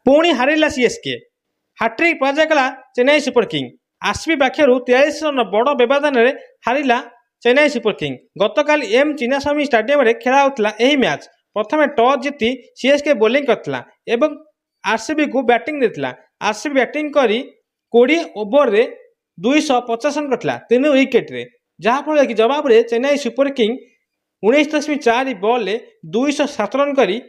पुणी हारिला CSK hat trick पराजय कला चेन्नई सुपर किंग आरसीबी पाखर 43 रन बड़ व्यवधान में हारिला चेन्नई सुपर किंग। गतकाल एम चिन्नास्वामी स्टाडियम में खेला होता यह मैच प्रथम टॉस जीति सीएसके बोलिंग करथिला एवं आरसीबी को बैटिंग देथिला। आरसीबी बैटिंग करी 20 ओवर रे 250 रन करथिला 3 विकेट रे, जहाँफल कि जवाब रे Chennai super king 19.4 ball 207 run करी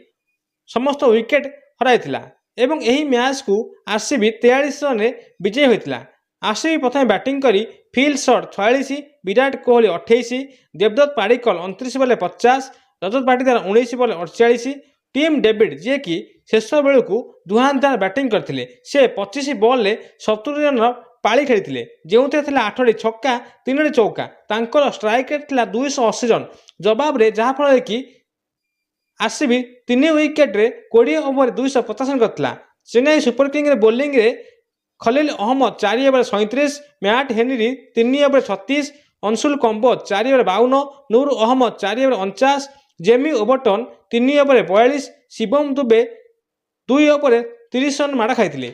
समस्त विकेट हराइथिला एवं यही मैच को आरसीबी 43 रन विजयी होता। आरसीबी प्रथम बैटिंग करी Phil Salt 46, Virat Kohli 28, Devdutt Padikkal 29 ball 50, Rajat Patidar 19 ball 48, Tim David जी कि शेष बेलू धुआंधार बैटिंग करते से 25 बॉल 70 रन पाली खेली जो 8टी छक्का 3टी चौका। तांकर स्ट्राइक रेट था 280 रन जवाब रे, जहाँफल कि आरसीबी 3 विकेट रे 20 ओवर 250 रन करथिला। चेन्नई सुपर किंग रे बोलिंग रे Khaleel Ahmed 4 over 37, Matt Henry 3 over 36, Anshul Kamboj 4 over 52, Noor Ahmad 4 over 49, Jamie Overton 3 over 42, Shivam Dube 2 over 30 run माड़ खाई।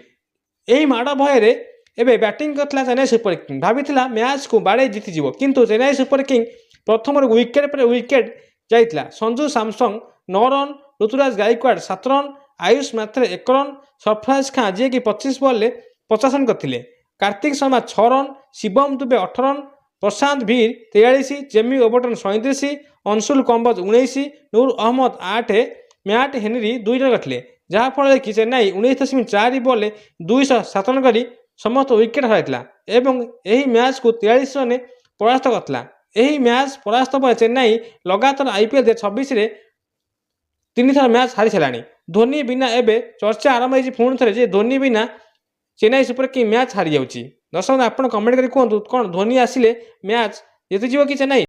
यही माड़ भय एवं बैटिंग करथिला चेन्नई सुपर किंग। भाविथिला मैच को बाड़े जीतिଯିव, किंतु चेन्नई सुपर किंग प्रथम विकेट पर wicket जाइथिला। Sanju Samson 9 run, Ruturaj Gaikwad 7 run, Ayush Mhatre 1 run, Sarfaraz Khan ji कि 25 बॉल 50 रन करथिले, Kartik Sharma 6 run, Shivam Dube 8 run, Prashant Veer 43, Jamie Overton 37, Anshul Kamboj 19, Noor Ahmad 8, Matt Henry 2 run करथिले, जहाँफल कि चेन्नई 19.4 बॉल 207 रन करी समस्त विकेट हराइथिला एवं यही मैच को 43 रन परास्त करथिला। यही मैच परास्त पर चेन्नई लगातार आईपीएल 26 रे 3 थर मैच हारी साराणी। धोनी बिना एबे चर्चा आरंभ होइछि पुणी थरे जे धोनी बिना चेन्नई सुपर किंग मैच हारी जाउछि। दर्शक आपण कमेंट करी कहतु कौन धोनी आसिले मैच जीतिଯିव कि चेन्नई।